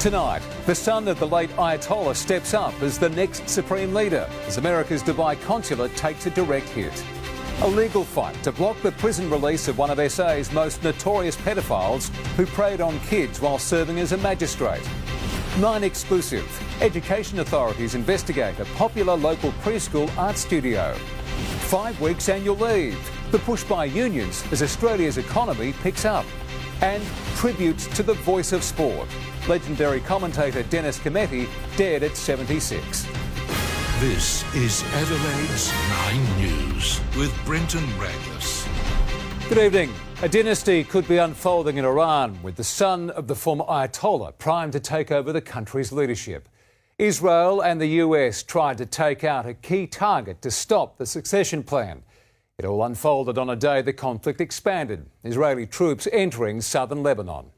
Tonight, the son of the late Ayatollah steps up as the next supreme leader as America's Dubai consulate takes a direct hit. A legal fight to block the prison release of one of SA's most notorious pedophiles who preyed on kids while serving as a magistrate. 9 exclusive. Education authorities investigate a popular local preschool art studio. 5 weeks annual leave. The push by unions as Australia's economy picks up. And tributes to the voice of sport. Legendary commentator Dennis Cometti dead at 76. This is Adelaide's 9 News with Brenton Ragless. Good evening. A dynasty could be unfolding in Iran with the son of the former Ayatollah primed to take over the country's leadership. Israel and the US tried to take out a key target to stop the succession plan. It all unfolded on a day the conflict expanded, Israeli troops entering southern Lebanon.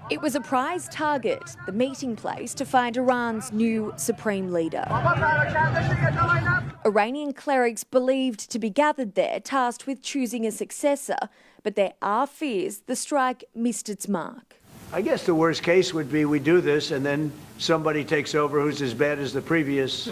It was a prize target, the meeting place to find Iran's new supreme leader. Iranian clerics believed to be gathered there, tasked with choosing a successor, but there are fears the strike missed its mark. I guess the worst case would be we do this and then somebody takes over who's as bad as the previous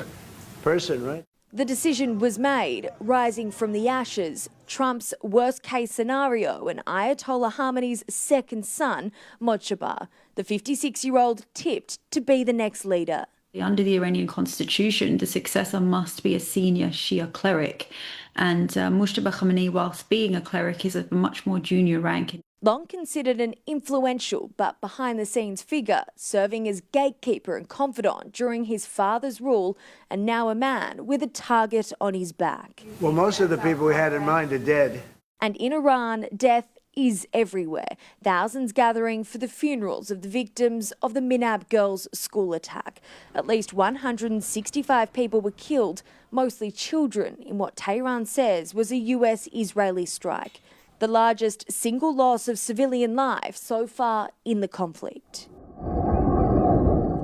person, right? The decision was made, rising from the ashes, Trump's worst-case scenario and Ayatollah Khamenei's second son, Mojtaba, the 56-year-old tipped to be the next leader. Under the Iranian constitution, the successor must be a senior Shia cleric, and Mojtaba Khamenei, whilst being a cleric, is of a much more junior rank. Long considered an influential but behind-the-scenes figure, serving as gatekeeper and confidant during his father's rule, and now a man with a target on his back. Well, most of the people we had in mind are dead. And in Iran, death is everywhere. Thousands gathering for the funerals of the victims of the Minab girls' school attack. At least 165 people were killed, mostly children, in what Tehran says was a US-Israeli strike. The largest single loss of civilian life so far in the conflict.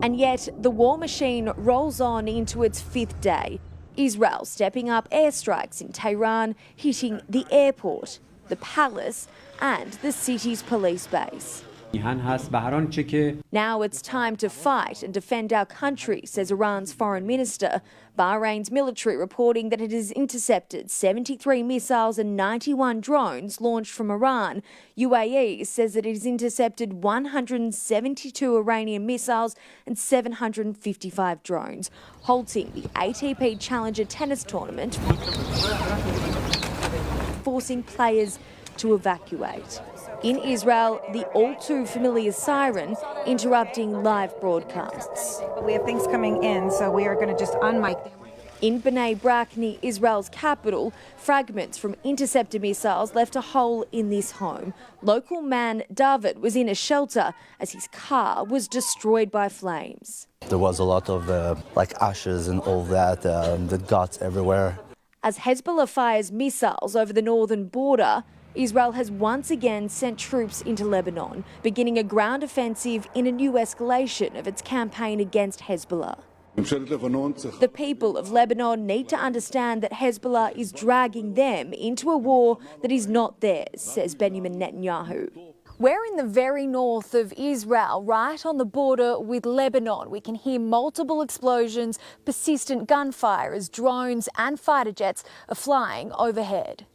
And yet, the war machine rolls on into its 5th day. Israel stepping up airstrikes in Tehran, hitting the airport, the palace, and the city's police base. Now it's time to fight and defend our country, says Iran's foreign minister. Bahrain's military reporting that it has intercepted 73 missiles and 91 drones launched from Iran. UAE says that it has intercepted 172 Iranian missiles and 755 drones, halting the ATP Challenger tennis tournament, forcing players to evacuate. In Israel, the all-too-familiar siren interrupting live broadcasts. We have things coming in, so we are going to just unmic them. In Bnei Brak, near Israel's capital, fragments from interceptor missiles left a hole in this home. Local man David was in a shelter as his car was destroyed by flames. There was a lot of ashes and all that, the guts everywhere. As Hezbollah fires missiles over the northern border, Israel has once again sent troops into Lebanon, beginning a ground offensive in a new escalation of its campaign against Hezbollah. The people of Lebanon need to understand that Hezbollah is dragging them into a war that is not theirs, says Benjamin Netanyahu. We're in the very north of Israel, right on the border with Lebanon. We can hear multiple explosions, persistent gunfire as drones and fighter jets are flying overhead.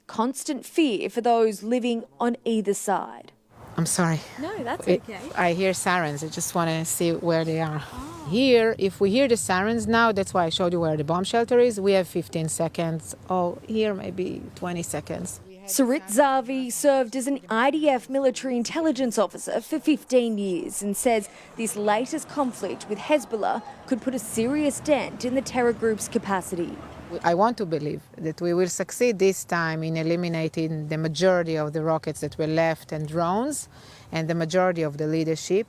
Constant fear for those living on either side. I'm sorry. No, that's okay. I hear sirens. I just want to see where they are. Here, if we hear the sirens now, that's why I showed you where the bomb shelter is, we have 15 seconds. Oh, here maybe 20 seconds. Sarit Zavi served as an IDF military intelligence officer for 15 years and says this latest conflict with Hezbollah could put a serious dent in the terror group's capacity. I want to believe that we will succeed this time in eliminating the majority of the rockets that were left and drones and the majority of the leadership.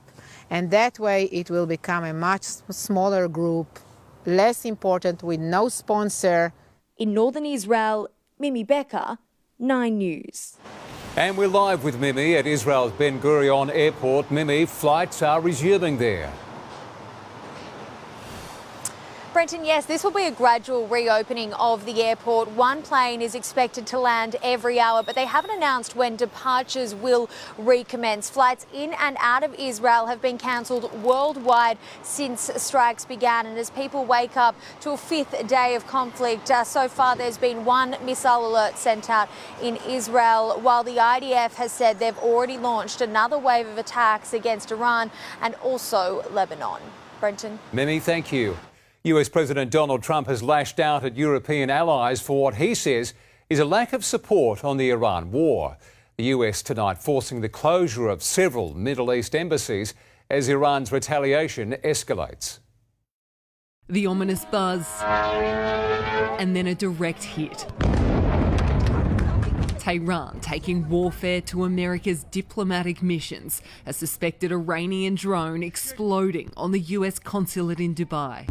And that way it will become a much smaller group, less important, with no sponsor. In northern Israel, Mimi Becker, 9 News. And we're live with Mimi at Israel's Ben Gurion Airport. Mimi, flights are resuming there. Brenton, yes, this will be a gradual reopening of the airport. One plane is expected to land every hour, but they haven't announced when departures will recommence. Flights in and out of Israel have been cancelled worldwide since strikes began. And as people wake up to a fifth day of conflict, so far there's been one missile alert sent out in Israel, while the IDF has said they've already launched another wave of attacks against Iran and also Lebanon. Brenton. Mimi, thank you. US President Donald Trump has lashed out at European allies for what he says is a lack of support on the Iran war. The US tonight forcing the closure of several Middle East embassies as Iran's retaliation escalates. The ominous buzz and then a direct hit. Tehran taking warfare to America's diplomatic missions, a suspected Iranian drone exploding on the US consulate in Dubai.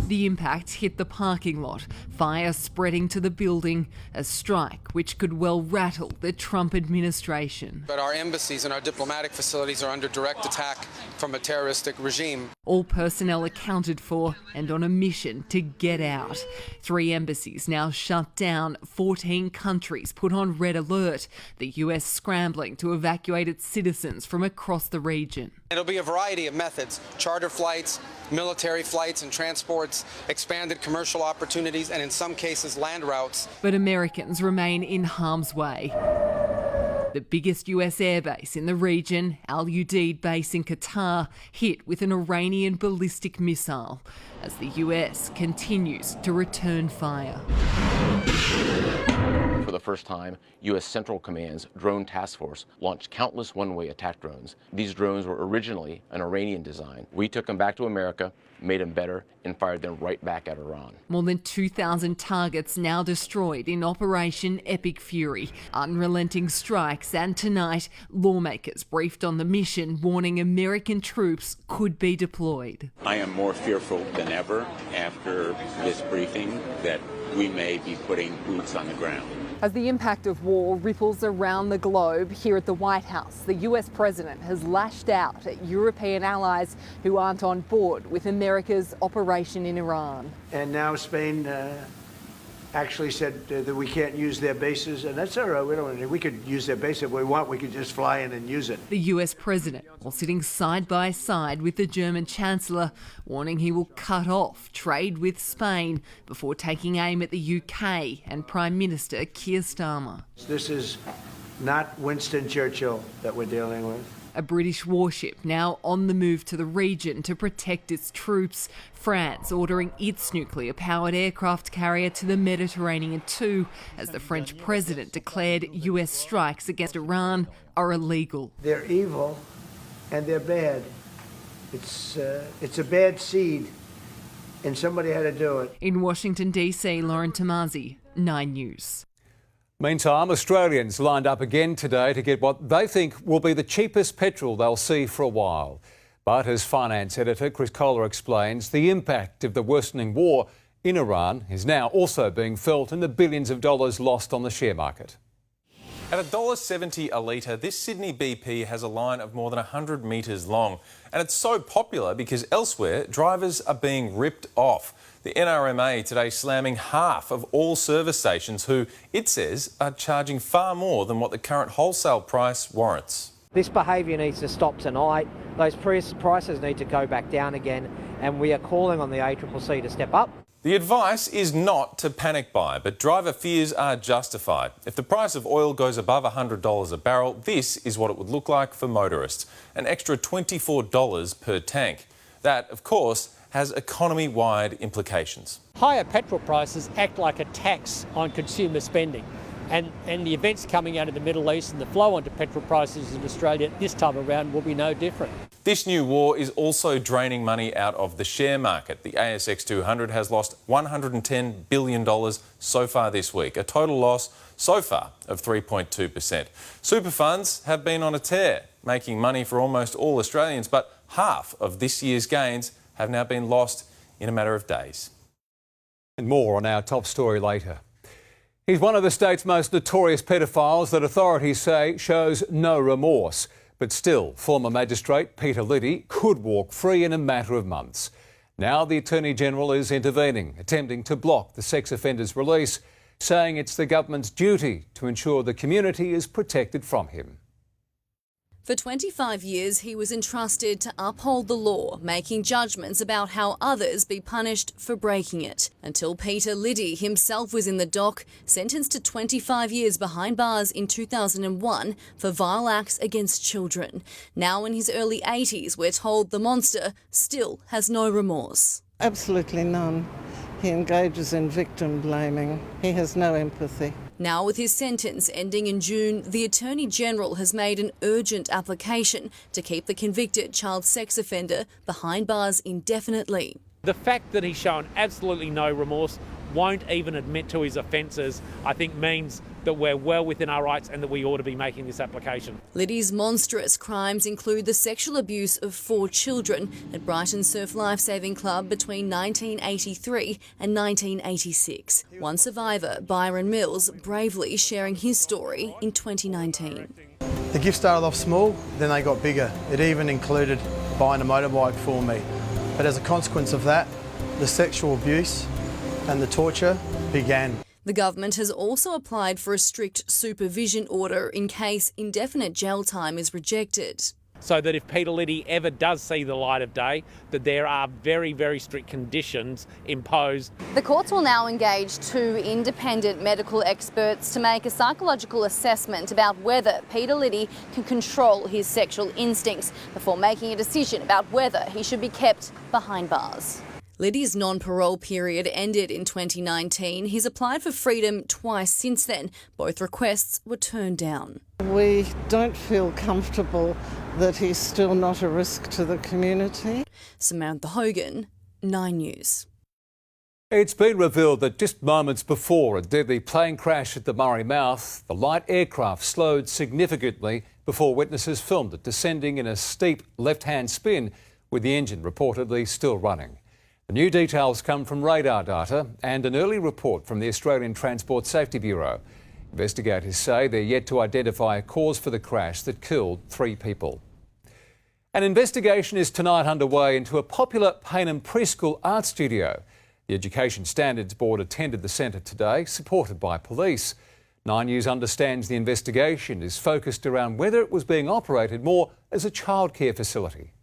The impact hit the parking lot, fire spreading to the building, a strike which could well rattle the Trump administration. But our embassies and our diplomatic facilities are under direct attack from a terroristic regime. All personnel accounted for and on a mission to get out. 3 embassies now shut down, 14 countries put on red alert, the US scrambling to evacuate its citizens from across the region. It'll be a variety of methods: charter flights, military flights and transports, expanded commercial opportunities, and in some cases land routes. But Americans remain in harm's way. The biggest US airbase in the region, Al Udeid base in Qatar, hit with an Iranian ballistic missile as the US continues to return fire. For the first time, U.S. Central Command's drone task force launched countless one-way attack drones. These drones were originally an Iranian design. We took them back to America, made them better, and fired them right back at Iran. More than 2,000 targets now destroyed in Operation Epic Fury. Unrelenting strikes, and tonight, lawmakers briefed on the mission, warning American troops could be deployed. I am more fearful than ever after this briefing that we may be putting boots on the ground. As the impact of war ripples around the globe, here at the White House, the US president has lashed out at European allies who aren't on board with America's operation in Iran. And now Spain actually said that we can't use their bases, and that's all right. We could use their base if we want. We could just fly in and use it. The US president, while sitting side by side with the German chancellor, warning he will cut off trade with Spain before taking aim at the UK and Prime Minister Keir Starmer. This is not Winston Churchill that we're dealing with. A British warship now on the move to the region to protect its troops. France ordering its nuclear-powered aircraft carrier to the Mediterranean too, as the French president declared US strikes against Iran are illegal. They're evil and they're bad. It's a bad seed, and somebody had to do it. In Washington, D.C., Lauren Tomazi, 9 News. Meantime, Australians lined up again today to get what they think will be the cheapest petrol they'll see for a while. But as finance editor Chris Kohler explains, the impact of the worsening war in Iran is now also being felt in the billions of dollars lost on the share market. At $1.70 a litre, this Sydney BP has a line of more than 100 metres long. And it's so popular because elsewhere, drivers are being ripped off. The NRMA today slamming half of all service stations who, it says, are charging far more than what the current wholesale price warrants. This behaviour needs to stop tonight. Those prices need to go back down again, and we are calling on the ACCC to step up. The advice is not to panic buy, but driver fears are justified. If the price of oil goes above $100 a barrel, this is what it would look like for motorists, an extra $24 per tank. That, of course, has economy-wide implications. Higher petrol prices act like a tax on consumer spending. And the events coming out of the Middle East and the flow onto petrol prices in Australia this time around will be no different. This new war is also draining money out of the share market. The ASX 200 has lost $110 billion so far this week, a total loss so far of 3.2%. Super funds have been on a tear, making money for almost all Australians, but half of this year's gains have now been lost in a matter of days. And more on our top story later. He's one of the state's most notorious pedophiles that authorities say shows no remorse. But still, former magistrate Peter Liddy could walk free in a matter of months. Now the Attorney-General is intervening, attempting to block the sex offender's release, saying it's the government's duty to ensure the community is protected from him. For 25 years, he was entrusted to uphold the law, making judgments about how others be punished for breaking it. Until Peter Liddy himself was in the dock, sentenced to 25 years behind bars in 2001 for vile acts against children. Now in his early 80s, we're told the monster still has no remorse. Absolutely none. He engages in victim blaming. He has no empathy. Now, with his sentence ending in June, the Attorney-General has made an urgent application to keep the convicted child sex offender behind bars indefinitely. The fact that he's shown absolutely no remorse, won't even admit to his offences, I think means that we're well within our rights and that we ought to be making this application. Liddy's monstrous crimes include the sexual abuse of 4 children at Brighton Surf Lifesaving Club between 1983 and 1986. One survivor, Byron Mills, bravely sharing his story in 2019. The gift started off small, then they got bigger. It even included buying a motorbike for me. But as a consequence of that, the sexual abuse and the torture began. The government has also applied for a strict supervision order in case indefinite jail time is rejected. So that if Peter Liddy ever does see the light of day, that there are very, very strict conditions imposed. The courts will now engage 2 independent medical experts to make a psychological assessment about whether Peter Liddy can control his sexual instincts before making a decision about whether he should be kept behind bars. Liddy's non-parole period ended in 2019. He's applied for freedom twice since then. Both requests were turned down. We don't feel comfortable that he's still not a risk to the community. Samantha Hogan, 9 News. It's been revealed that just moments before a deadly plane crash at the Murray Mouth, the light aircraft slowed significantly before witnesses filmed it descending in a steep left-hand spin with the engine reportedly still running. The new details come from radar data and an early report from the Australian Transport Safety Bureau. Investigators say they're yet to identify a cause for the crash that killed 3 people. An investigation is tonight underway into a popular Payneham preschool art studio. The Education Standards Board attended the centre today, supported by police. 9 News understands the investigation is focused around whether it was being operated more as a childcare facility.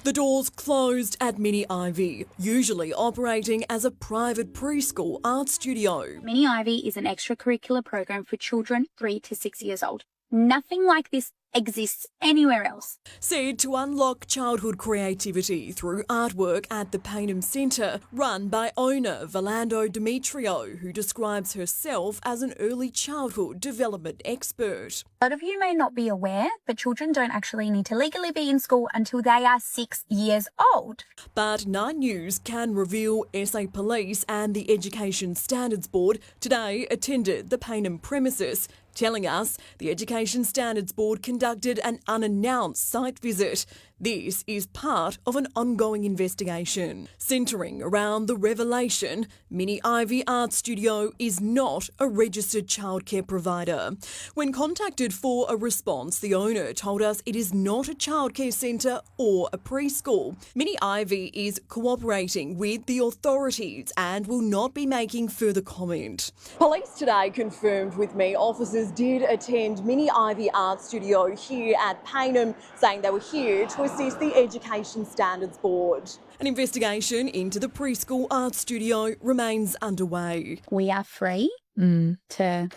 The doors closed at Mini Ivy, usually operating as a private preschool art studio. Mini Ivy is an extracurricular program for children 3 to 6 years old. Nothing like this exists anywhere else. Said to unlock childhood creativity through artwork at the Payneham Centre, run by owner Valando Demetrio, who describes herself as an early childhood development expert. A lot of you may not be aware, but children don't actually need to legally be in school until they are 6 years old. But 9 News can reveal SA Police and the Education Standards Board today attended the Payneham premises, telling us the Education Standards Board conducted an unannounced site visit. This is part of an ongoing investigation centring around the revelation Mini Ivy Art Studio is not a registered childcare provider. When contacted for a response, the owner told us it is not a childcare centre or a preschool. Mini Ivy is cooperating with the authorities and will not be making further comment. Police today confirmed with me officers did attend Mini Ivy Art Studio here at Payneham, saying they were here to assist the Education Standards Board. An investigation into the preschool art studio remains underway. We are free to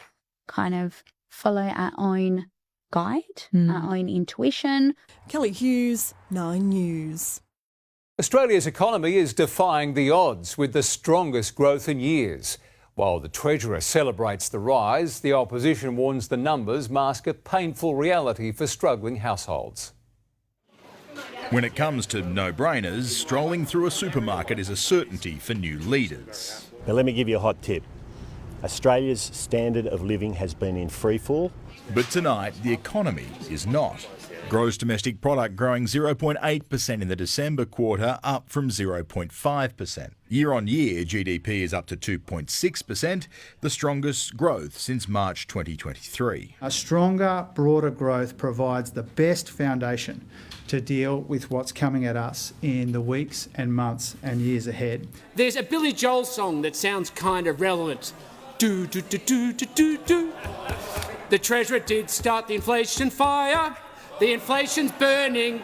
kind of follow our own guide, our own intuition. Kelly Hughes, 9 News. Australia's economy is defying the odds with the strongest growth in years. While the Treasurer celebrates the rise, the opposition warns the numbers mask a painful reality for struggling households. When it comes to no-brainers, strolling through a supermarket is a certainty for new leaders. Now let me give you a hot tip. Australia's standard of living has been in freefall. But tonight, the economy is not. Gross domestic product growing 0.8% in the December quarter, up from 0.5%. Year on year, GDP is up to 2.6%, the strongest growth since March 2023. A stronger, broader growth provides the best foundation to deal with what's coming at us in the weeks and months and years ahead. There's a Billy Joel song that sounds kind of relevant. Do, do, do, do, do, do, do. The Treasurer did start the inflation fire. The inflation's burning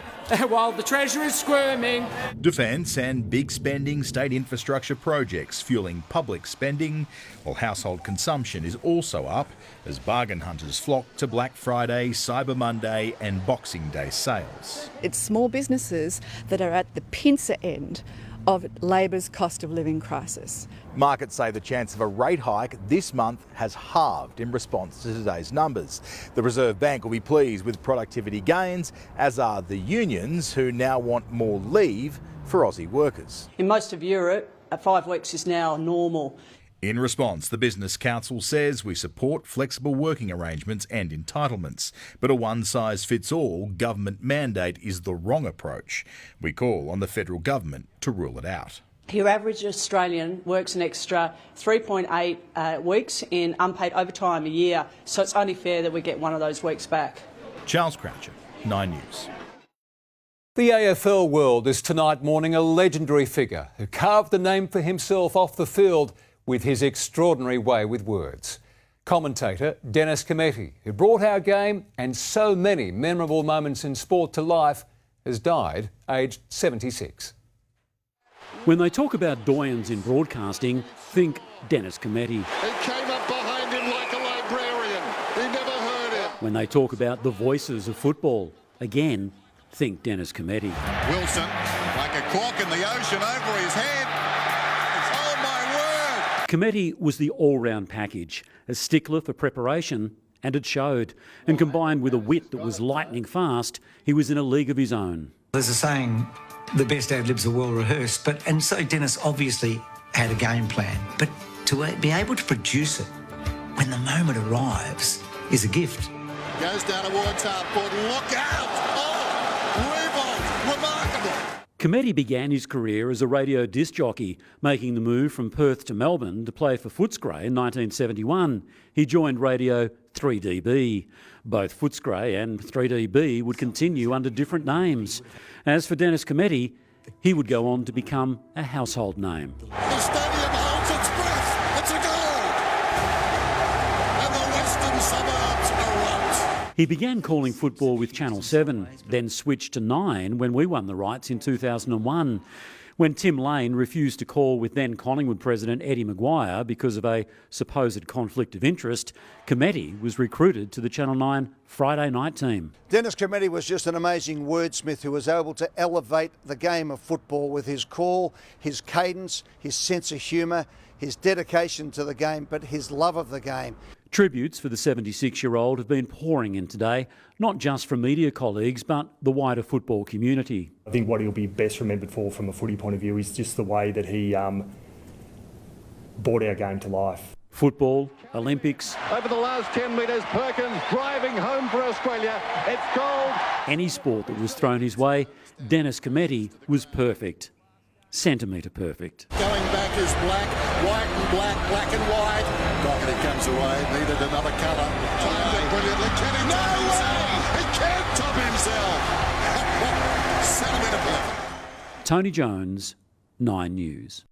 while the Treasurer's squirming. Defence and big spending state infrastructure projects fueling public spending, while household consumption is also up as bargain hunters flock to Black Friday, Cyber Monday and Boxing Day sales. It's small businesses that are at the pincer end of Labor's cost of living crisis. Markets say the chance of a rate hike this month has halved in response to today's numbers. The Reserve Bank will be pleased with productivity gains, as are the unions, who now want more leave for Aussie workers. In most of Europe, 5 weeks is now normal. In response, the Business Council says we support flexible working arrangements and entitlements, but a one-size-fits-all government mandate is the wrong approach. We call on the federal government to rule it out. Your average Australian works an extra 3.8 weeks in unpaid overtime a year, so it's only fair that we get one of those weeks back. Charles Croucher, 9 News. The AFL world is tonight mourning a legendary figure who carved the name for himself off the field with his extraordinary way with words. Commentator Dennis Cometti, who brought our game and so many memorable moments in sport to life, has died aged 76. When they talk about doyens in broadcasting, think Dennis Cometti. He came up behind him like a librarian. He never heard him. When they talk about the voices of football, again, think Dennis Cometti. Wilson, like a cork in the ocean over his head. Oh my word! Cometti was the all-round package, a stickler for preparation, and it showed. And combined with a wit that was lightning fast, he was in a league of his own. There's a saying, the best ad-libs are well rehearsed, and so Dennis obviously had a game plan. But to be able to produce it when the moment arrives is a gift. Goes down towards half-court. Look out! Oh, rebound! Remarkable! Cometti began his career as a radio disc jockey, making the move from Perth to Melbourne to play for Footscray in 1971. He joined radio 3DB. Both Footscray and 3DB would continue under different names. As for Dennis Cometti, he would go on to become a household name. The stadium holds its breath. It's a goal! And the western suburbs erupt. He began calling football with Channel 7, then switched to 9 when we won the rights in 2001. When Tim Lane refused to call with then Collingwood president Eddie Maguire because of a supposed conflict of interest, Cometti was recruited to the Channel 9 Friday night team. Dennis Cometti was just an amazing wordsmith who was able to elevate the game of football with his call, his cadence, his sense of humour, his dedication to the game, but his love of the game. Tributes for the 76-year-old have been pouring in today, not just from media colleagues, but the wider football community. I think what he'll be best remembered for from a footy point of view is just the way that he brought our game to life. Football, Olympics. Over the last 10 metres, Perkins driving home for Australia. It's gold. Any sport that was thrown his way, Dennis Cometti was perfect. Centimetre perfect. Going back is black, white and black, black and white. Doherty comes away, needed another colour. Timed it brilliantly. Can he top himself? He can't top himself. Centimetre perfect. Tony Jones, 9 News.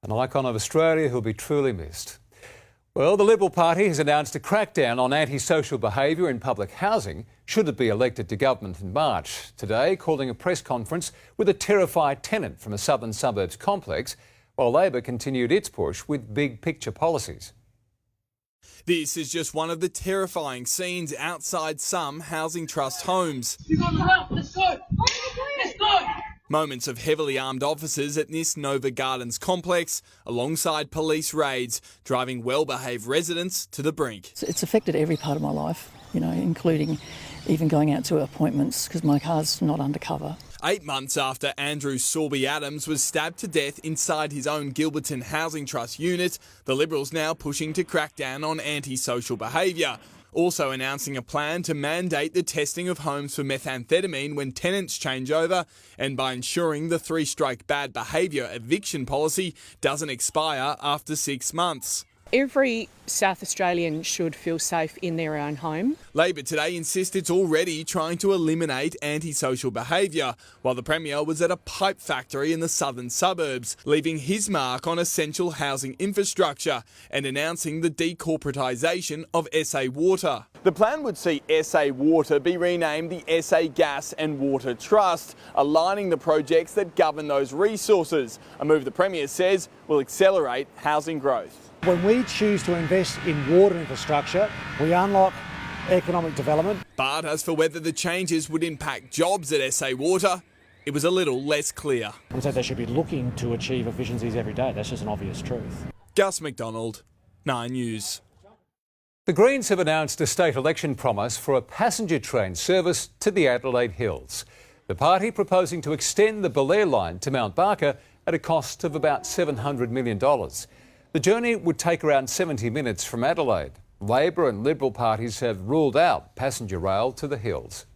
An icon of Australia who'll be truly missed. Well, the Liberal Party has announced a crackdown on antisocial behaviour in public housing should it be elected to government in March. Today, calling a press conference with a terrified tenant from a southern suburbs complex, while Labor continued its push with big picture policies. This is just one of the terrifying scenes outside some housing trust homes. You got the help, let's go! Let's go! Moments of heavily armed officers at this Nova Gardens complex, alongside police raids, driving well-behaved residents to the brink. It's affected every part of my life, you know, including even going out to appointments because my car's not undercover. 8 months after Andrew Sorby Adams was stabbed to death inside his own Gilberton Housing Trust unit, the Liberals now pushing to crack down on antisocial behaviour. Also announcing a plan to mandate the testing of homes for methamphetamine when tenants change over, and by ensuring the 3-strike bad behaviour eviction policy doesn't expire after 6 months. Every South Australian should feel safe in their own home. Labor today insists it's already trying to eliminate antisocial behaviour, while the Premier was at a pipe factory in the southern suburbs, leaving his mark on essential housing infrastructure and announcing the decorporatisation of SA Water. The plan would see SA Water be renamed the SA Gas and Water Trust, aligning the projects that govern those resources, a move the Premier says will accelerate housing growth. When we choose to invest in water infrastructure, we unlock economic development. But as for whether the changes would impact jobs at SA Water, it was a little less clear. And so they should be looking to achieve efficiencies every day. That's just an obvious truth. Gus McDonald, 9 News. The Greens have announced a state election promise for a passenger train service to the Adelaide Hills. The party proposing to extend the Belair line to Mount Barker at a cost of about $700 million. The journey would take around 70 minutes from Adelaide. Labor and Liberal parties have ruled out passenger rail to the hills.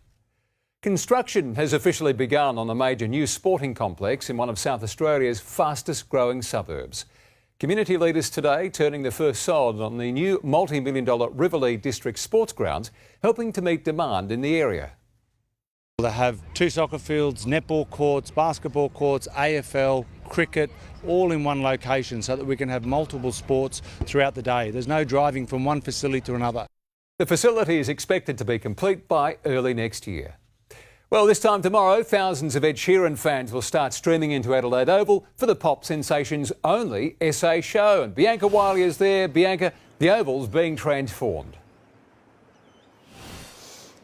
Construction has officially begun on a major new sporting complex in one of South Australia's fastest growing suburbs. Community leaders today turning the first sod on the new multi-million-dollar Riverlea District Sports Grounds, helping to meet demand in the area. They have 2 soccer fields, netball courts, basketball courts, AFL, cricket, all in one location so that we can have multiple sports throughout the day. There's no driving from one facility to another. The facility is expected to be complete by early next year. Well, this time tomorrow, thousands of Ed Sheeran fans will start streaming into Adelaide Oval for the pop sensation's only SA show. And Bianca Wiley is there. Bianca, the Oval's being transformed.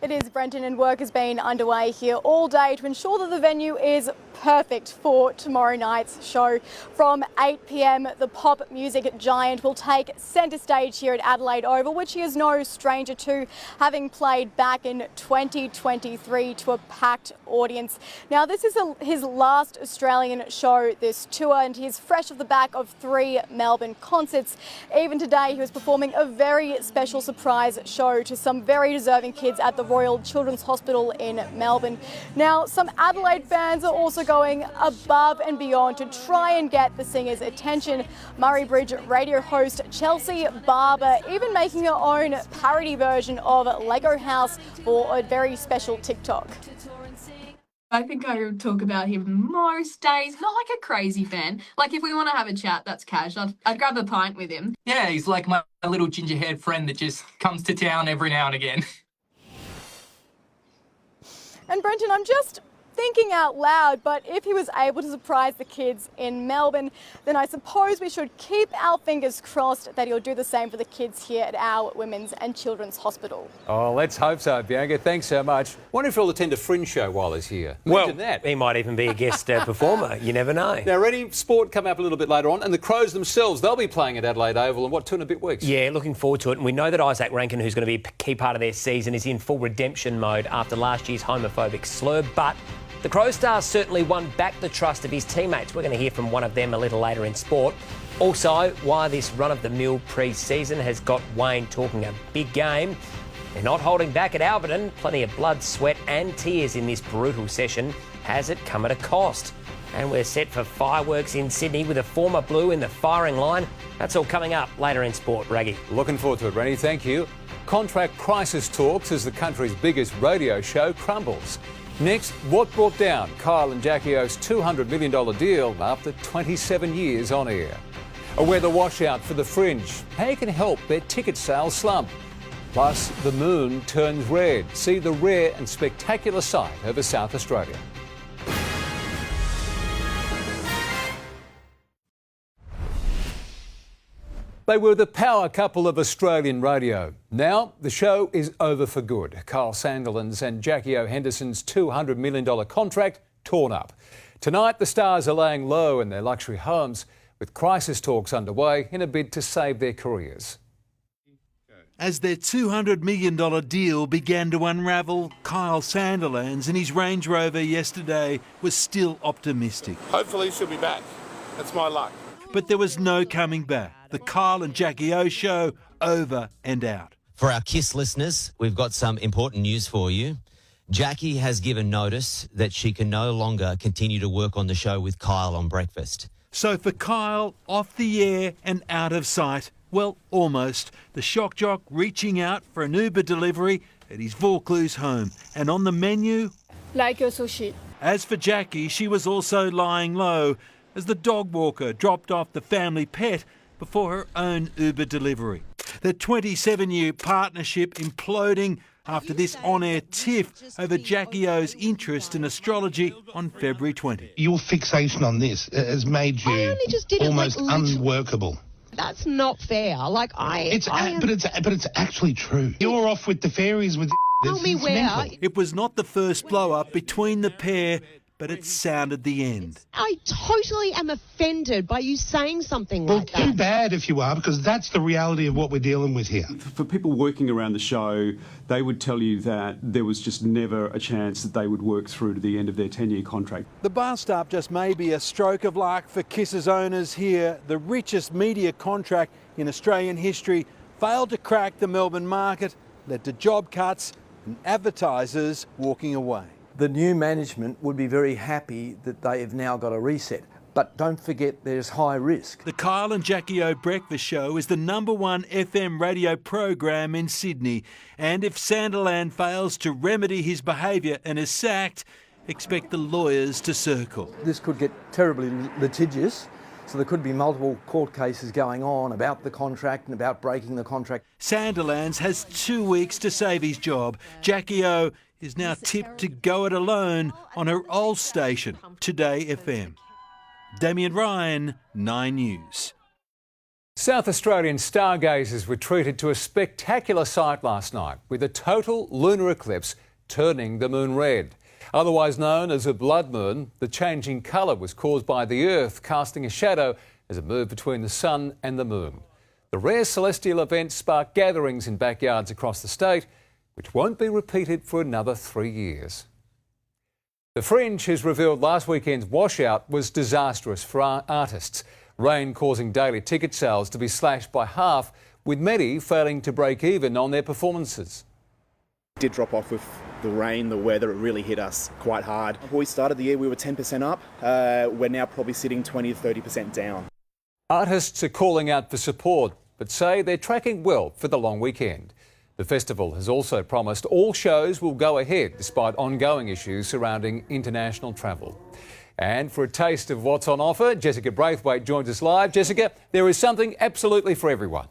It is, Brenton, and work has been underway here all day to ensure that the venue is perfect for tomorrow night's show. From 8 p.m, the pop music giant will take centre stage here at Adelaide Oval, which he is no stranger to, having played back in 2023 to a packed audience. Now, this is his last Australian show this tour, and he's fresh off the back of 3 Melbourne concerts. Even today, he was performing a very special surprise show to some very deserving kids at the Royal Children's Hospital in Melbourne. Now, some Adelaide fans are also going above and beyond to try and get the singer's attention. Murray Bridge radio host Chelsea Barber even making her own parody version of Lego House for a very special TikTok. I think I would talk about him most days, not like a crazy fan. Like if we want to have a chat, that's cash. I'd grab a pint with him. Yeah, he's like my little ginger-haired friend that just comes to town every now and again. And Brenton, I'm just thinking out loud, but if he was able to surprise the kids in Melbourne, then I suppose we should keep our fingers crossed that he'll do the same for the kids here at our Women's and Children's Hospital. Oh, let's hope so, Bianca. Thanks so much. Wonder if he'll attend a Fringe show while he's here. Imagine that. He might even be a guest performer. You never know. Now, Reddy, sport coming up a little bit later on, and the Crows themselves, they'll be playing at Adelaide Oval in, 2.5 weeks? Yeah, looking forward to it. And we know that Isaac Rankin, who's going to be a key part of their season, is in full redemption mode after last year's homophobic slur, but the Crow Stars certainly won back the trust of his teammates. We're going to hear from one of them a little later in sport. Also, why this run-of-the-mill pre-season has got Wayne talking a big game. They're not holding back at Alberton. Plenty of blood, sweat and tears in this brutal session. Has it come at a cost? And we're set for fireworks in Sydney with a former Blue in the firing line. That's all coming up later in sport, Raggy. Looking forward to it, Rennie. Thank you. Contract crisis talks as the country's biggest radio show crumbles. Next, what brought down Kyle and Jackie O's $200 million deal after 27 years on air? A weather washout for the Fringe. How you can help their ticket sales slump. Plus, the moon turns red. See the rare and spectacular sight over South Australia. They were the power couple of Australian radio. Now, the show is over for good. Kyle Sandilands and Jackie O Henderson's $200 million contract torn up. Tonight, the stars are laying low in their luxury homes with crisis talks underway in a bid to save their careers. As their $200 million deal began to unravel, Kyle Sandilands in his Range Rover yesterday was still optimistic. Hopefully she'll be back. That's my luck. But there was no coming back. The Kyle and Jackie O show over and out. For our KISS listeners, we've got some important news for you. Jackie has given notice that she can no longer continue to work on the show with Kyle on breakfast. So for Kyle, off the air and out of sight. Well, almost. The shock jock reaching out for an Uber delivery at his Vaucluse home. And on the menu, like your sushi. As for Jackie, she was also lying low as the dog walker dropped off the family pet before her own Uber delivery. The 27-year partnership imploding after this on-air tiff over Jackie O's interest in astrology on February 20. Your fixation on this has made you almost unworkable. That's not fair. But it's actually true. You're off with the fairies with. Tell me where. It was not the first blow-up between the pair, but it sounded the end. I totally am offended by you saying something like that. Well, too bad if you are, because that's the reality of what we're dealing with here. For people working around the show, they would tell you that there was just never a chance that they would work through to the end of their 10-year contract. The bust up just may be a stroke of luck for KISS's owners here. The richest media contract in Australian history failed to crack the Melbourne market, led to job cuts and advertisers walking away. The new management would be very happy that they have now got a reset. But don't forget there's high risk. The Kyle and Jackie O Breakfast Show is the #1 FM radio program in Sydney. And if Sandiland fails to remedy his behaviour and is sacked, expect the lawyers to circle. This could get terribly litigious. So there could be multiple court cases going on about the contract and about breaking the contract. Sandilands has 2 weeks to save his job. Jackie O is now tipped to go it alone on her old station, Today FM. Damien Ryan, 9 News. South Australian stargazers were treated to a spectacular sight last night with a total lunar eclipse turning the moon red. Otherwise known as a blood moon, the changing colour was caused by the Earth casting a shadow as it moved between the sun and the moon. The rare celestial event sparked gatherings in backyards across the state, which won't be repeated for another 3 years. The Fringe has revealed last weekend's washout was disastrous for artists. Rain causing daily ticket sales to be slashed by half, with many failing to break even on their performances. It did drop off with the rain, the weather. It really hit us quite hard. Before we started the year, we were 10% up. We're now probably sitting 20 to 30% down. Artists are calling out for support, but say they're tracking well for the long weekend. The festival has also promised all shows will go ahead despite ongoing issues surrounding international travel. And for a taste of what's on offer, Jessica Braithwaite joins us live. Jessica, there is something absolutely for everyone.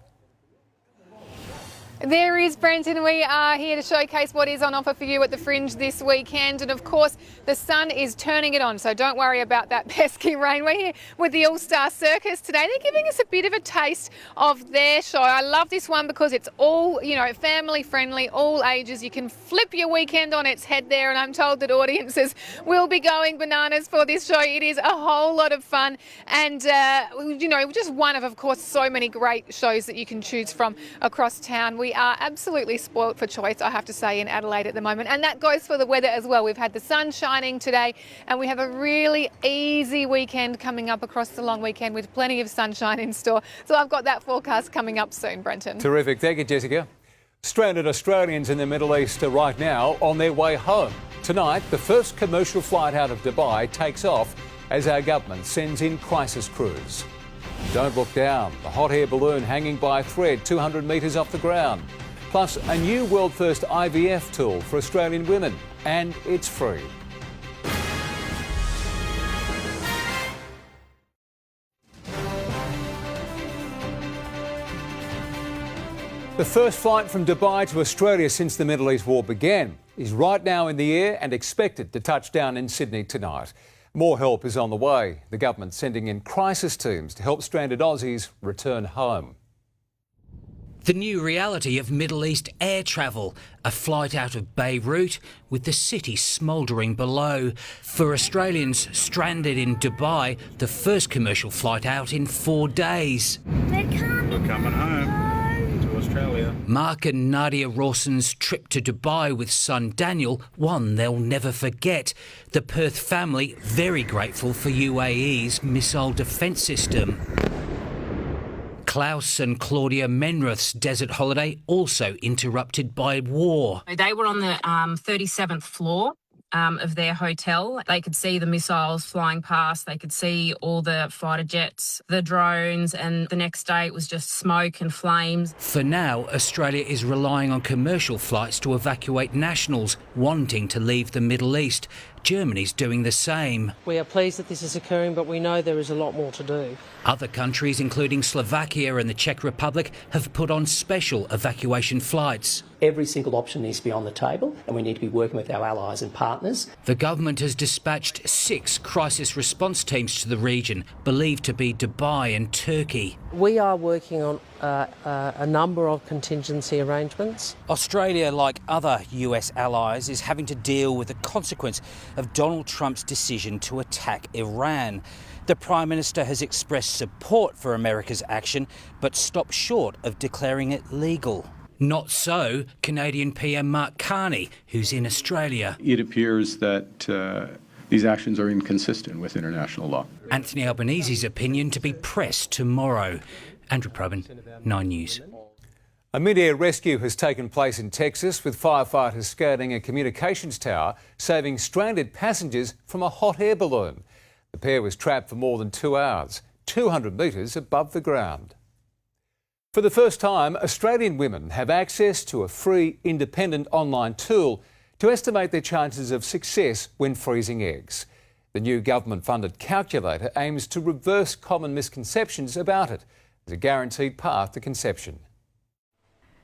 There is, Brenton. We are here to showcase what is on offer for you at the Fringe this weekend. And of course, the sun is turning it on, so don't worry about that pesky rain. We're here with the All-Star Circus today. They're giving us a bit of a taste of their show. I love this one because it's all, family friendly, all ages. You can flip your weekend on its head there, and I'm told that audiences will be going bananas for this show. It is a whole lot of fun and, just one of course, so many great shows that you can choose from across town. We are absolutely spoilt for choice, I have to say, in Adelaide at the moment. And that goes for the weather as well. We've had the sun shining today and we have a really easy weekend coming up across the long weekend with plenty of sunshine in store. So I've got that forecast coming up soon, Brenton. Terrific. Thank you, Jessica. Stranded Australians in the Middle East are right now on their way home. Tonight, the first commercial flight out of Dubai takes off as our government sends in crisis crews. Don't look down. The hot air balloon hanging by a thread 200 metres off the ground. Plus, a new world-first IVF tool for Australian women. And it's free. The first flight from Dubai to Australia since the Middle East war began is right now in the air and expected to touch down in Sydney tonight. More help is on the way. The government sending in crisis teams to help stranded Aussies return home. The new reality of Middle East air travel, a flight out of Beirut with the city smouldering below. For Australians stranded in Dubai, the first commercial flight out in 4 days. We're coming home to Australia. Australia. Mark and Nadia Rawson's trip to Dubai with son Daniel, one they'll never forget. The Perth family very grateful for UAE's missile defence system. Klaus and Claudia Menroth's desert holiday also interrupted by war. They were on the 37th floor of their hotel. They could see the missiles flying past. They could see all the fighter jets, the drones, and the next day it was just smoke and flames. For now, Australia is relying on commercial flights to evacuate nationals wanting to leave the Middle East. Germany's doing the same. We are pleased that this is occurring, but we know there is a lot more to do. Other countries, including Slovakia and the Czech Republic, have put on special evacuation flights. Every single option needs to be on the table, and we need to be working with our allies and partners. The government has dispatched 6 crisis response teams to the region, believed to be Dubai and Turkey. We are working on a number of contingency arrangements. Australia, like other US allies, is having to deal with the consequence of Donald Trump's decision to attack Iran. The Prime Minister has expressed support for America's action, but stopped short of declaring it legal. Not so Canadian PM Mark Carney, who's in Australia. It appears that these actions are inconsistent with international law. Anthony Albanese's opinion to be pressed tomorrow. Andrew Probin, 9 News. A mid-air rescue has taken place in Texas with firefighters scaling a communications tower, saving stranded passengers from a hot air balloon. The pair was trapped for more than 2 hours, 200 metres above the ground. For the first time, Australian women have access to a free, independent online tool to estimate their chances of success when freezing eggs. The new government-funded calculator aims to reverse common misconceptions about it as a guaranteed path to conception.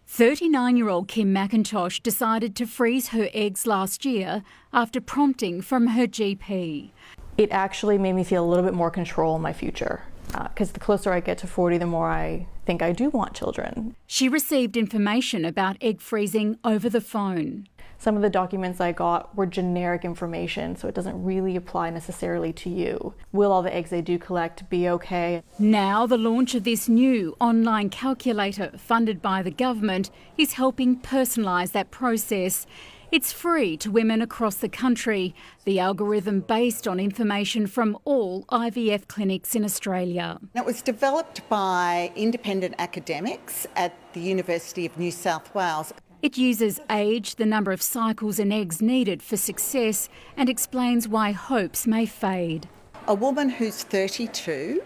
39-year-old Kim McIntosh decided to freeze her eggs last year after prompting from her GP. It actually made me feel a little bit more control in my future, because the closer I get to 40, the more I think I do want children. She received information about egg freezing over the phone. Some of the documents I got were generic information, so it doesn't really apply necessarily to you. Will all the eggs they do collect be okay? Now the launch of this new online calculator funded by the government is helping personalise that process. It's free to women across the country, the algorithm based on information from all IVF clinics in Australia. It was developed by independent academics at the University of New South Wales. It uses age, the number of cycles and eggs needed for success, and explains why hopes may fade. A woman who's 32,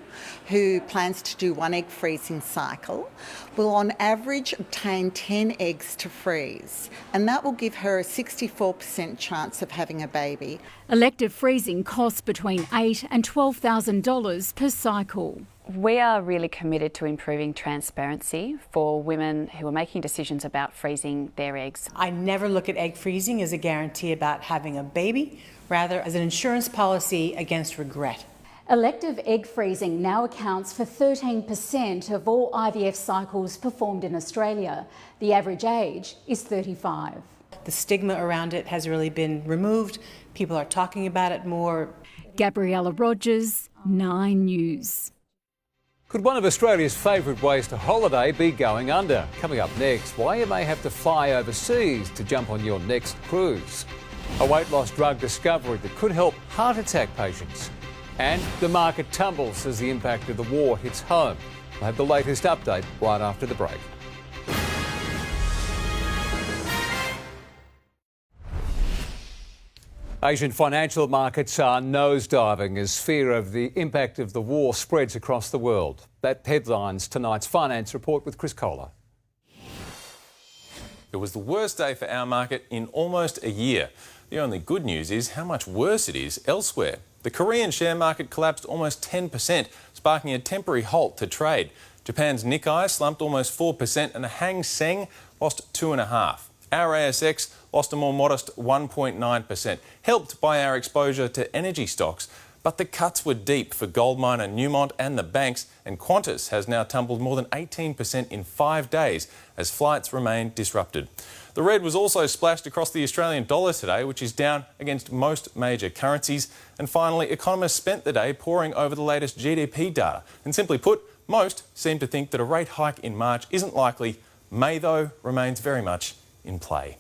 who plans to do one egg freezing cycle, will on average obtain 10 eggs to freeze, and that will give her a 64% chance of having a baby. Elective freezing costs between $8,000 and $12,000 per cycle. We are really committed to improving transparency for women who are making decisions about freezing their eggs. I never look at egg freezing as a guarantee about having a baby, rather as an insurance policy against regret. Elective egg freezing now accounts for 13% of all IVF cycles performed in Australia. The average age is 35. The stigma around it has really been removed. People are talking about it more. Gabriella Rogers, 9 News. Could one of Australia's favourite ways to holiday be going under? Coming up next, why you may have to fly overseas to jump on your next cruise. A weight loss drug discovery that could help heart attack patients. And the market tumbles as the impact of the war hits home. We'll have the latest update right after the break. Asian financial markets are nosediving as fear of the impact of the war spreads across the world. That headlines tonight's finance report with Chris Kohler. It was the worst day for our market in almost a year. The only good news is how much worse it is elsewhere. The Korean share market collapsed almost 10%, sparking a temporary halt to trade. Japan's Nikkei slumped almost 4% and the Hang Seng lost 2.5%. Our ASX lost a more modest 1.9%, helped by our exposure to energy stocks. But the cuts were deep for gold miner Newmont and the banks, and Qantas has now tumbled more than 18% in 5 days as flights remain disrupted. The red was also splashed across the Australian dollar today, which is down against most major currencies. And finally, economists spent the day poring over the latest GDP data. And simply put, most seem to think that a rate hike in March isn't likely, May, though, remains very much in play.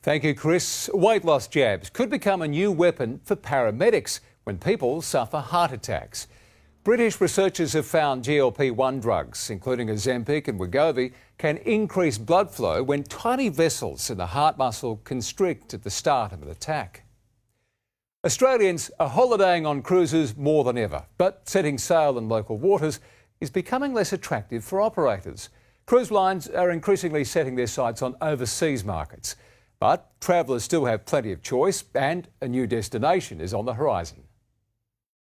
Thank you, Chris. Weight loss jabs could become a new weapon for paramedics when people suffer heart attacks. British researchers have found GLP-1 drugs, including Ozempic and Wegovy, can increase blood flow when tiny vessels in the heart muscle constrict at the start of an attack. Australians are holidaying on cruises more than ever, but setting sail in local waters is becoming less attractive for operators. Cruise lines are increasingly setting their sights on overseas markets. But travellers still have plenty of choice and a new destination is on the horizon.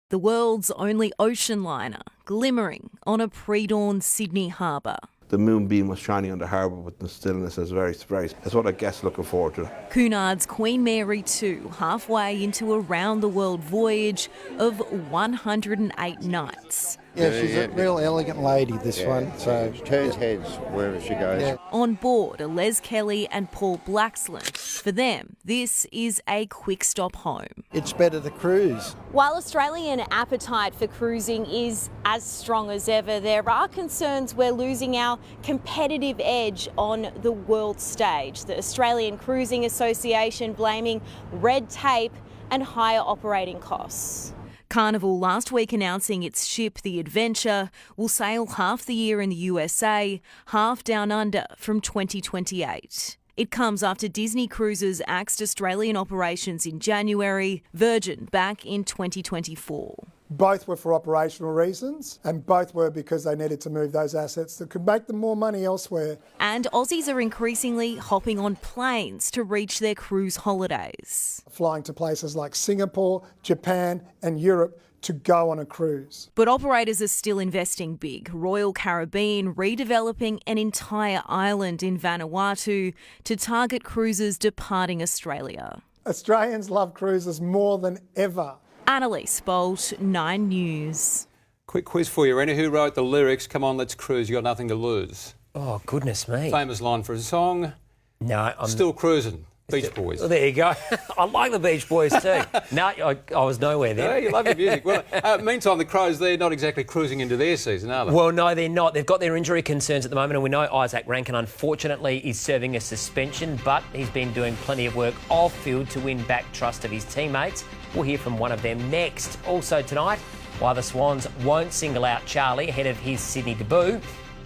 The world's only ocean liner, glimmering on a pre-dawn Sydney harbour. The moonbeam was shining on the harbour with the stillness. It's that's what I guess looking forward to. Cunard's Queen Mary 2, halfway into a round-the-world voyage of 108 nights. Yeah, she's a real elegant lady, this one. So she turns heads wherever she goes. Yeah. On board are Les Kelly and Paul Blaxland. For them, this is a quick stop home. It's better to cruise. While Australian appetite for cruising is as strong as ever, there are concerns we're losing our competitive edge on the world stage. The Australian Cruising Association blaming red tape and higher operating costs. Carnival last week announcing its ship, the Adventure, will sail half the year in the USA, half down under from 2028. It comes after Disney Cruises axed Australian operations in January, Virgin back in 2024. Both were for operational reasons and both were because they needed to move those assets that could make them more money elsewhere. And Aussies are increasingly hopping on planes to reach their cruise holidays. Flying to places like Singapore, Japan and Europe to go on a cruise. But operators are still investing big. Royal Caribbean redeveloping an entire island in Vanuatu to target cruisers departing Australia. Australians love cruises more than ever. Annalise Bolt, 9 News. Quick quiz for you, Rehn. Who wrote the lyrics, "Come on, let's cruise, you got nothing to lose"? Oh, goodness me. Famous line for a song. No, I'm... Still cruising. Beach Boys. Well, there you go. I like the Beach Boys too. No, I was nowhere there. Yeah, you love your music. Well, meantime, the Crows, they're not exactly cruising into their season, are they? Well, no, they're not. They've got their injury concerns at the moment, and we know Isaac Rankin, unfortunately, is serving a suspension, but he's been doing plenty of work off-field to win back trust of his teammates. We'll hear from one of them next. Also tonight, why the Swans won't single out Charlie ahead of his Sydney debut.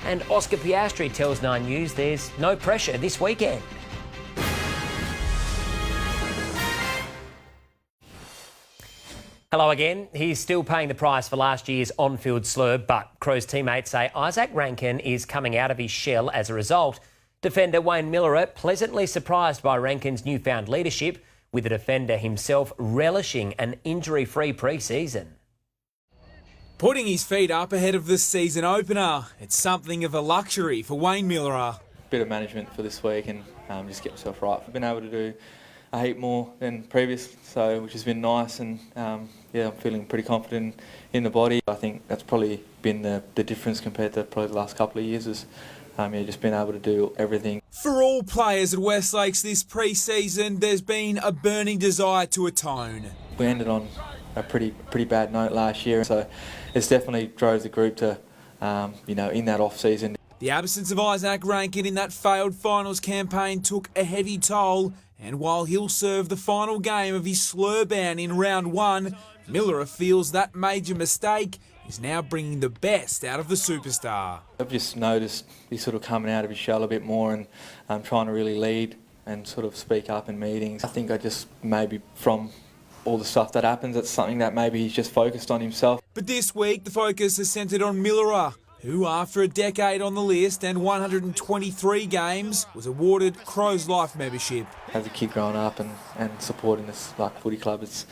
And Oscar Piastri tells 9 News there's no pressure this weekend. Hello again. He's still paying the price for last year's on-field slur, but Crows teammates say Isaac Rankin is coming out of his shell as a result. Defender Wayne Miller pleasantly surprised by Rankin's newfound leadership, with the defender himself relishing an injury-free pre-season. Putting his feet up ahead of the season opener, it's something of a luxury for Wayne Miller. Bit of management for this week and just get myself right. I've been able to do a heap more than previous, which has been nice, and I'm feeling pretty confident in the body. I think that's probably been the difference compared to probably the last couple of years, is just being able to do everything. For all players at Westlakes this pre-season, there's been a burning desire to atone. We ended on a pretty bad note last year, so it's definitely drove the group to, in that off-season. The absence of Isaac Rankin in that failed finals campaign took a heavy toll, and while he'll serve the final game of his slur ban in round 1, Miller feels that major mistake is now bringing the best out of the superstar. I've just noticed he's sort of coming out of his shell a bit more and trying to really lead and sort of speak up in meetings. I think I just maybe from all the stuff that happens, it's something that maybe he's just focused on himself. But this week the focus has centred on Miller, who after a decade on the list and 123 games was awarded Crows Life membership. As a kid growing up and supporting this footy club, it's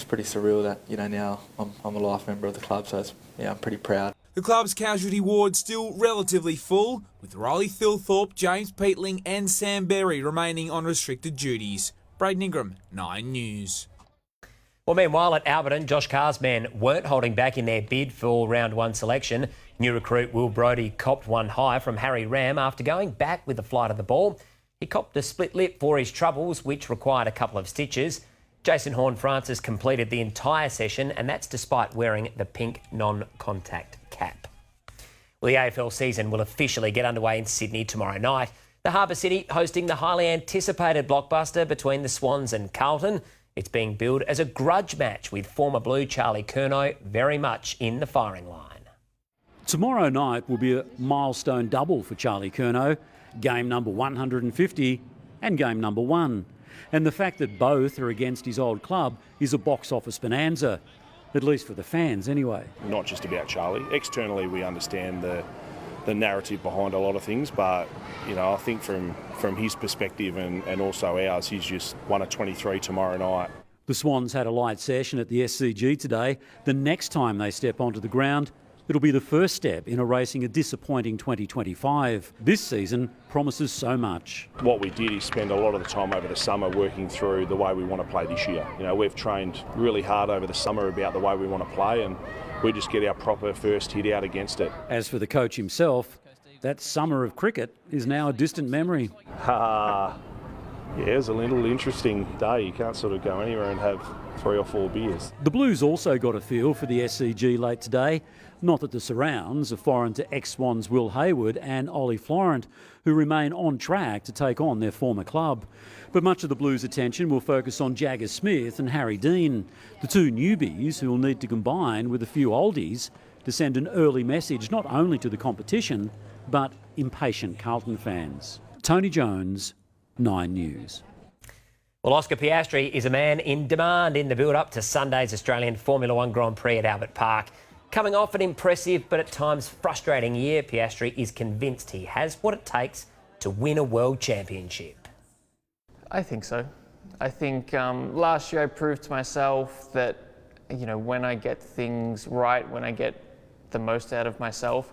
pretty surreal that now I'm a life member of the club, so I'm pretty proud. The club's casualty ward still relatively full, with Riley Thilthorpe, James Peatling and Sam Berry remaining on restricted duties. Braden Ingram, 9 News. Well, meanwhile at Alberton, Josh Carr's men weren't holding back in their bid for round 1 selection. New recruit Will Brodie copped one high from Harry Ram after going back with the flight of the ball. He copped a split lip for his troubles, which required a couple of stitches. Jason Horne-Francis completed the entire session, and that's despite wearing the pink non-contact cap. Well, the AFL season will officially get underway in Sydney tomorrow night. The Harbour City hosting the highly anticipated blockbuster between the Swans and Carlton. It's being billed as a grudge match with former Blue Charlie Curnow very much in the firing line. Tomorrow night will be a milestone double for Charlie Curnow, game number 150 and game number 1. And the fact that both are against his old club is a box office bonanza, at least for the fans anyway. Not just about Charlie. Externally we understand the narrative behind a lot of things, but I think from his perspective and also ours, he's just one of 23 tomorrow night. The Swans had a light session at the SCG today. The next time they step onto the ground, it'll be the first step in erasing a disappointing 2025. This season promises so much. What we did is spend a lot of the time over the summer working through the way we want to play this year. We've trained really hard over the summer about the way we want to play, and we just get our proper first hit out against it. As for the coach himself, that summer of cricket is now a distant memory. Yeah, it was a little interesting day. You can't sort of go anywhere and have 3 or 4 beers. The Blues also got a feel for the SCG late today. Not that the surrounds are foreign to ex-Swans Will Hayward and Ollie Florent, who remain on track to take on their former club. But much of the Blues' attention will focus on Jagger Smith and Harry Dean, the 2 newbies who will need to combine with a few oldies to send an early message not only to the competition, but impatient Carlton fans. Tony Jones, 9 News. Well, Oscar Piastri is a man in demand in the build-up to Sunday's Australian Formula One Grand Prix at Albert Park. Coming off an impressive but at times frustrating year, Piastri is convinced he has what it takes to win a world championship. I think so. I think last year I proved to myself that, when I get things right, when I get the most out of myself,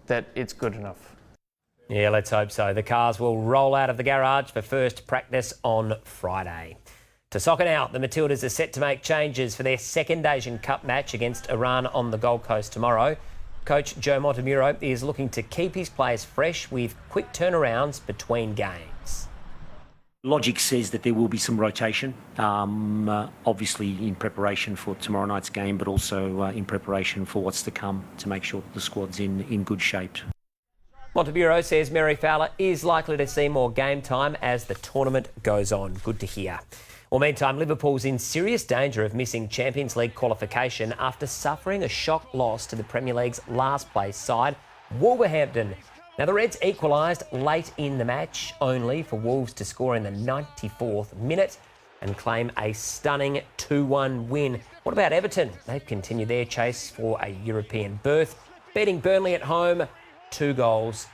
that it's good enough. Yeah, let's hope so. The cars will roll out of the garage for first practice on Friday. To soccer now, the Matildas are set to make changes for their second Asian Cup match against Iran on the Gold Coast tomorrow. Coach Joe Montemuro is looking to keep his players fresh with quick turnarounds between games. Logic says that there will be some rotation, obviously in preparation for tomorrow night's game, but also in preparation for what's to come to make sure that the squad's in good shape. Montemuro says Mary Fowler is likely to see more game time as the tournament goes on. Good to hear. Well, meantime, Liverpool's in serious danger of missing Champions League qualification after suffering a shock loss to the Premier League's last place side, Wolverhampton. Now, the Reds equalised late in the match, only for Wolves to score in the 94th minute and claim a stunning 2-1 win. What about Everton? They've continued their chase for a European berth, beating Burnley at home 2-0.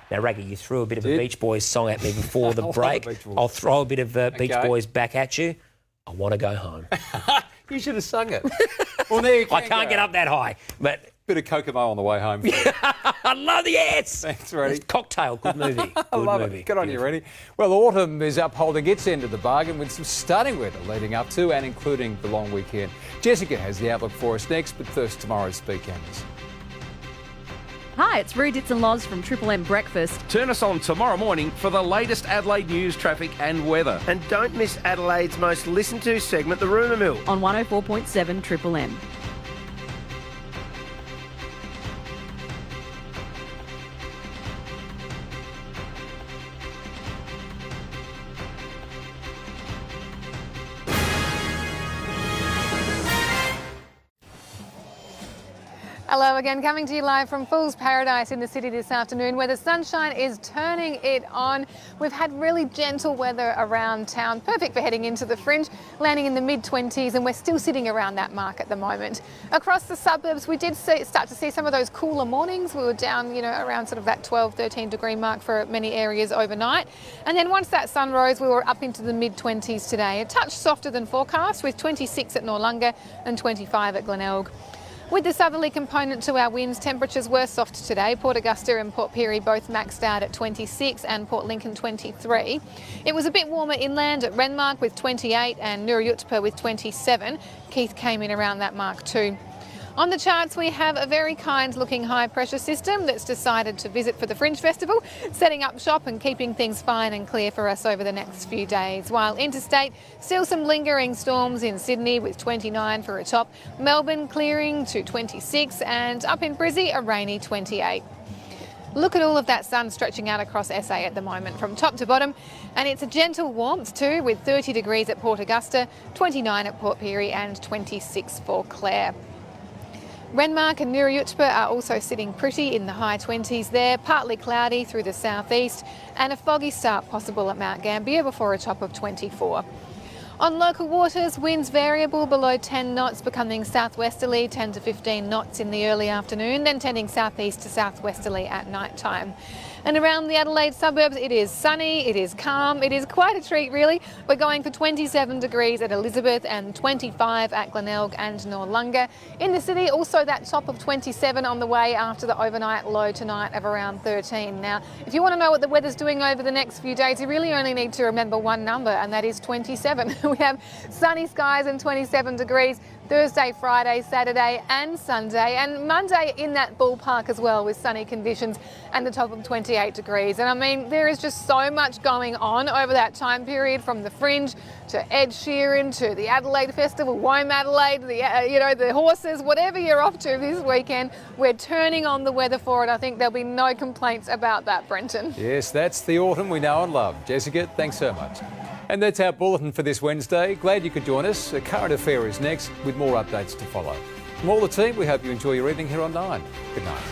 Now, Raggy, you threw a bit of a Beach Boys song at me before the break. I'll throw a bit of Beach Boys back at you. I want to go home. You should have sung it. Well, there you I can't get up that high, but... Bit of Kokomo on the way home. I love the ads. Thanks, Reddy. Cocktail, good movie. I love it. Good on you, Reddy. Well, autumn is upholding its end of the bargain with some stunning weather leading up to and including the long weekend. Jessica has the outlook for us next, but first, tomorrow's Speed Cameras. Hi, it's Rue Ditz and Loz from Triple M Breakfast. Turn us on tomorrow morning for the latest Adelaide news, traffic and weather. And don't miss Adelaide's most listened to segment, The Rumour Mill. On 104.7 Triple M. Hello again, coming to you live from Fool's Paradise in the city this afternoon, where the sunshine is turning it on. We've had really gentle weather around town, perfect for heading into the Fringe, landing in the mid-20s, and we're still sitting around that mark at the moment. Across the suburbs, we did start to see some of those cooler mornings. We were down, around sort of that 12, 13 degree mark for many areas overnight. And then once that sun rose, we were up into the mid-20s today. A touch softer than forecast, with 26 at Noarlunga and 25 at Glenelg. With the southerly component to our winds, temperatures were soft today. Port Augusta and Port Pirie both maxed out at 26 and Port Lincoln 23. It was a bit warmer inland at Renmark with 28 and Nurayutpa with 27. Keith came in around that mark too. On the charts, we have a very kind-looking high-pressure system that's decided to visit for the Fringe Festival, setting up shop and keeping things fine and clear for us over the next few days. While interstate, still some lingering storms in Sydney with 29 for a top, Melbourne clearing to 26, and up in Brizzy, a rainy 28. Look at all of that sun stretching out across SA at the moment from top to bottom, and it's a gentle warmth too, with 30 degrees at Port Augusta, 29 at Port Pirie and 26 for Clare. Renmark and Nuruyutpa are also sitting pretty in the high 20s there, partly cloudy through the southeast, and a foggy start possible at Mount Gambier before a top of 24. On local waters, winds variable below 10 knots, becoming southwesterly 10 to 15 knots in the early afternoon, then tending southeast to southwesterly at night time. And around the Adelaide suburbs, it is sunny, it is calm, it is quite a treat really. We're going for 27 degrees at Elizabeth and 25 at Glenelg and Noarlunga. In the city, also that top of 27 on the way after the overnight low tonight of around 13. Now, if you want to know what the weather's doing over the next few days, you really only need to remember one number, and that is 27. We have sunny skies and 27 degrees. Thursday, Friday, Saturday and Sunday, and Monday in that ballpark as well with sunny conditions and the top of 28 degrees. And I mean, there is just so much going on over that time period, from the Fringe to Ed Sheeran to the Adelaide Festival, Wome Adelaide, the horses, whatever you're off to this weekend, we're turning on the weather for it. I think there'll be no complaints about that, Brenton. Yes, that's the autumn we know and love. Jessica, thanks so much. And that's our bulletin for this Wednesday. Glad you could join us. A Current Affair is next with more updates to follow. From all the team, we hope you enjoy your evening here on 9. Good night.